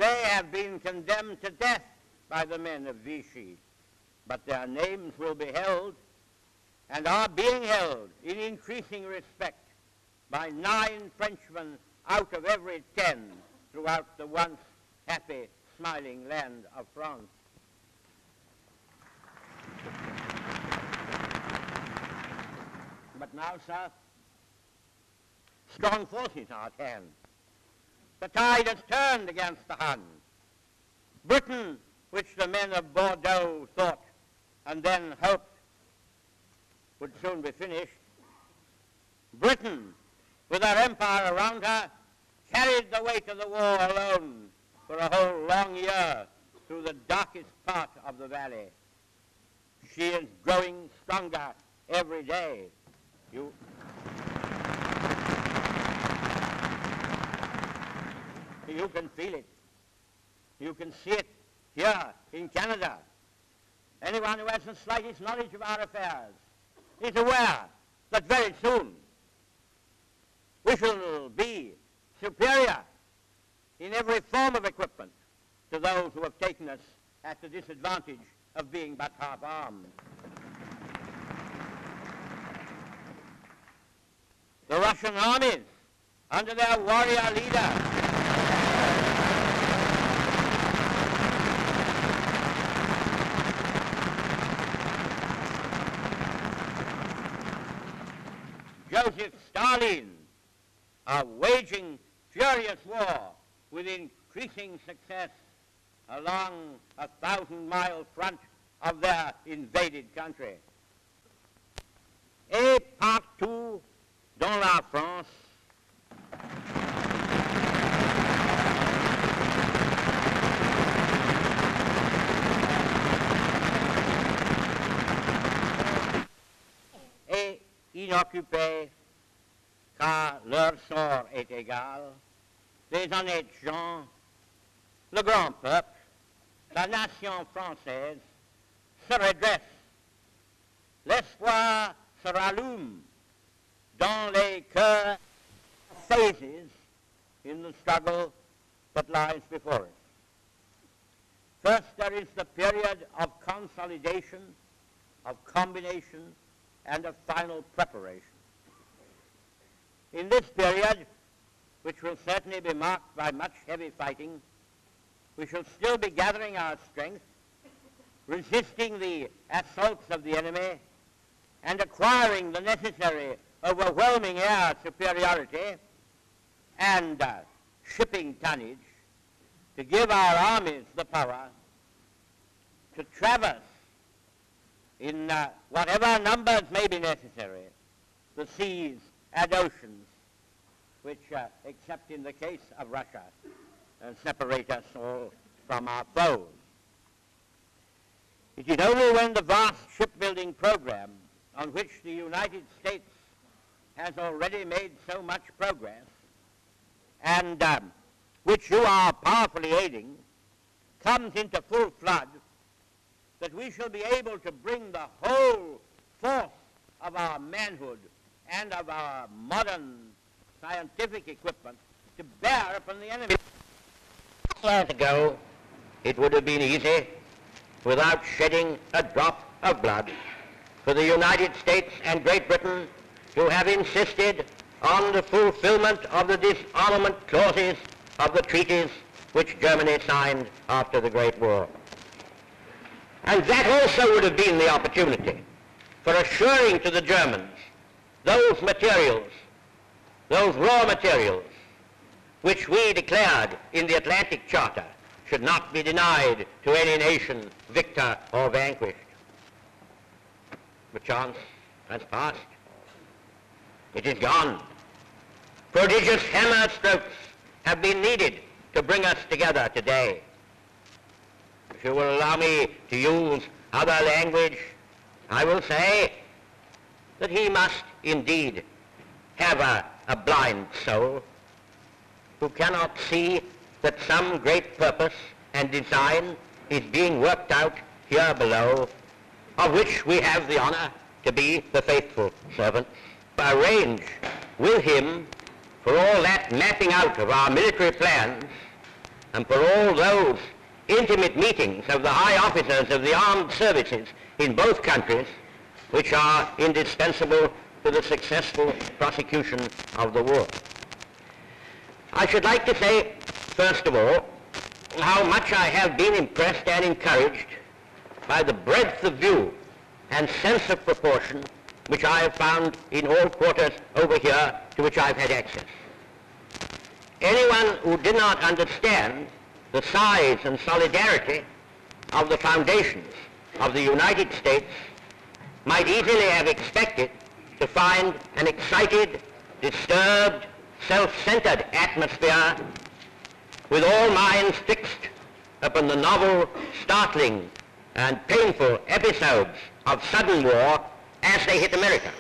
they have been condemned to death by the men of Vichy, but their names will be held and are being held in increasing respect by 9 Frenchmen out of every 10 throughout the once happy, smiling land of France. But now, sir, strong forces are at hand. The tide has turned against the Hun. Britain, which the men of Bordeaux thought and then hoped would soon be finished, Britain, with her empire around her, carried the weight of the war alone for a whole long year through the darkest part of the valley. She is growing stronger every day. You can feel it. You can see it here in Canada. Anyone who has the slightest knowledge of our affairs is aware that very soon we shall be superior in every form of equipment to those who have taken us at the disadvantage of being but half-armed. The Russian armies, under their warrior leader, Joseph Stalin, are waging furious war with increasing success along a 1,000-mile front of their invaded country. Et partout dans la France, et inoccupés, car leur sort est égal, les honnêtes gens, le grand peuple, la nation française se redresse. L'espoir se rallume dans les cœurs, phases in the struggle that lies before us. First, there is the period of consolidation, of combination, and of final preparation. In this period, which will certainly be marked by much heavy fighting, we shall still be gathering our strength, resisting the assaults of the enemy, and acquiring the necessary overwhelming air superiority and shipping tonnage to give our armies the power to traverse in whatever numbers may be necessary, the seas and oceans, which, except in the case of Russia, separate us all from our foes. It is only when the vast shipbuilding program on which the United States has already made so much progress, and which you are powerfully aiding, comes into full flood, that we shall be able to bring the whole force of our manhood and of our modern scientific equipment to bear upon the enemy. Years ago, it would have been easy, without shedding a drop of blood, for the United States and Great Britain to have insisted on the fulfillment of the disarmament clauses of the treaties which Germany signed after the Great War. And that also would have been the opportunity for assuring to the Germans those materials, those raw materials, which we declared in the Atlantic Charter should not be denied to any nation, victor or vanquished. But chance has passed. It is gone. Prodigious hammer strokes have been needed to bring us together today. If you will allow me to use other language, I will say that he must indeed have a blind soul who cannot see that some great purpose and design is being worked out here below, of which we have the honor to be the faithful servants. Arrange with him for all that mapping out of our military plans and for all those intimate meetings of the high officers of the armed services in both countries, which are indispensable to the successful prosecution of the war. I should like to say, first of all, how much I have been impressed and encouraged by the breadth of view and sense of proportion which I have found in all quarters over here to which I've had access. Anyone who did not understand the size and solidarity of the foundations of the United States might easily have expected to find an excited, disturbed, self-centered atmosphere with all minds fixed upon the novel, startling, and painful episodes of sudden war as they hit America.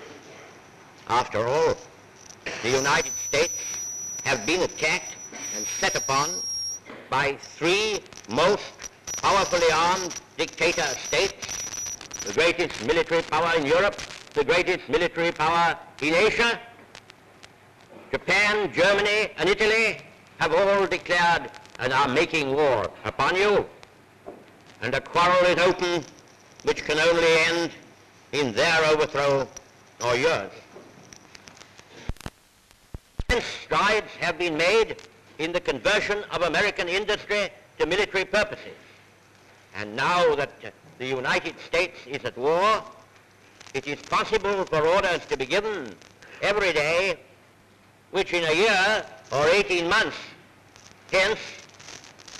After all, the United States have been attacked and set upon by three most powerfully armed dictator states, the greatest military power in Europe, the greatest military power in Asia. Japan, Germany, and Italy have all declared and are making war upon you, and a quarrel is open which can only end in their overthrow or yours. Strides have been made in the conversion of American industry to military purposes. And now that the United States is at war, it is possible for orders to be given every day, which in a year or 18 months hence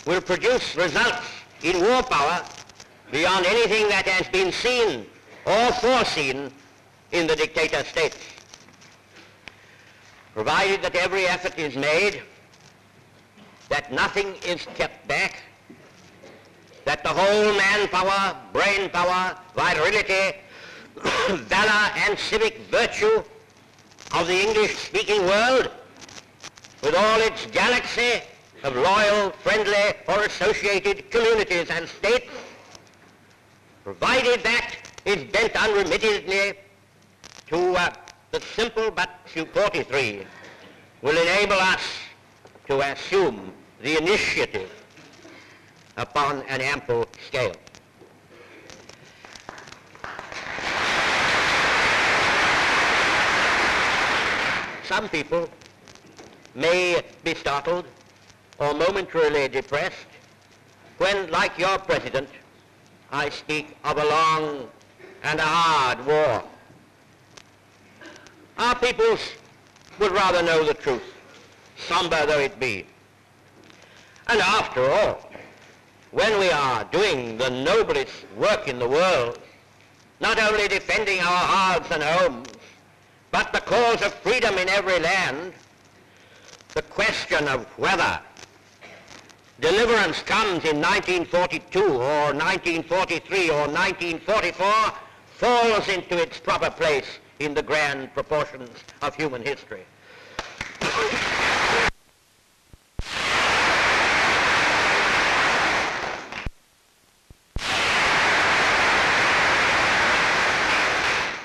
will produce results in war power beyond anything that has been seen or foreseen in the dictator states. Provided that every effort is made, that nothing is kept back, that the whole manpower, brain power, virility, valor, and civic virtue of the English-speaking world, with all its galaxy of loyal, friendly, or associated communities and states, provided that is bent unremittedly to the simple but 43, will enable us to assume the initiative upon an ample scale. Some people may be startled or momentarily depressed when, like your president, I speak of a long and a hard war. Our peoples would rather know the truth, somber though it be. And after all, when we are doing the noblest work in the world, not only defending our hearths and homes, but the cause of freedom in every land, the question of whether deliverance comes in 1942 or 1943 or 1944 falls into its proper place in the grand proportions of human history.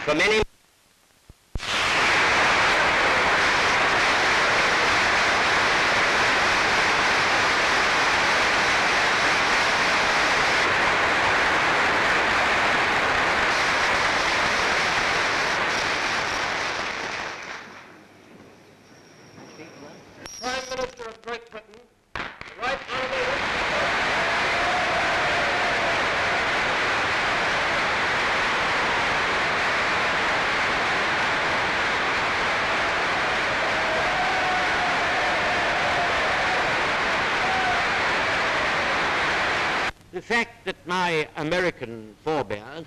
For many Prime Minister of Great Britain, the Right Honourable the fact that my American forebears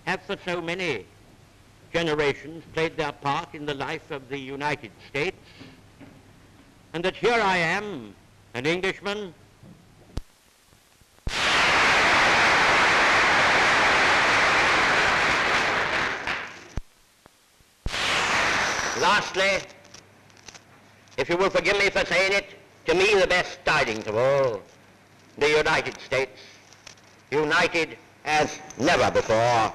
have for so many generations played their part in the life of the United States, and that here I am, an Englishman, lastly, if you will forgive me for saying it, to me the best tidings of all, the United States, united as never before,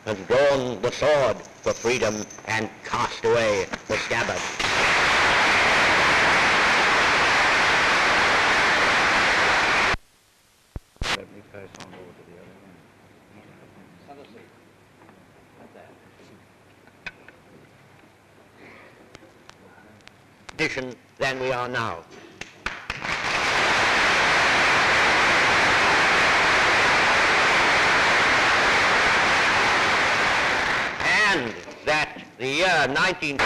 has drawn the sword for freedom and cast away the scabbard. position than we are now. And that the year 19...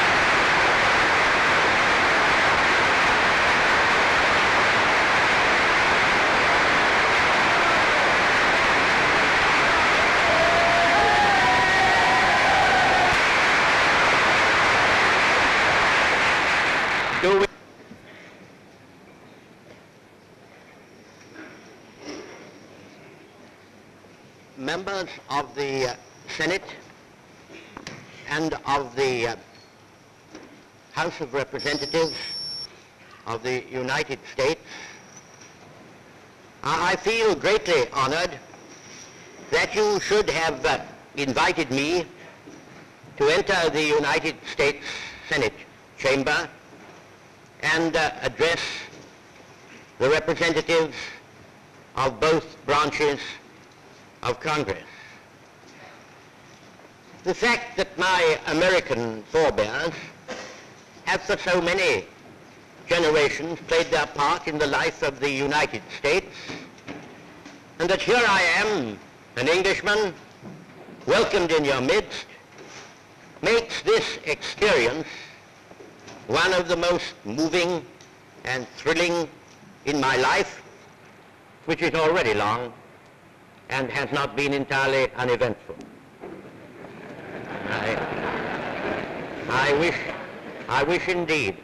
Members of the Senate and of the House of Representatives of the United States, I feel greatly honored that you should have invited me to enter the United States Senate chamber and address the representatives of both branches of Congress. The fact that my American forebears have for so many generations played their part in the life of the United States, and that here I am, an Englishman, welcomed in your midst, makes this experience one of the most moving and thrilling in my life, which is already long and has not been entirely uneventful. I wish indeed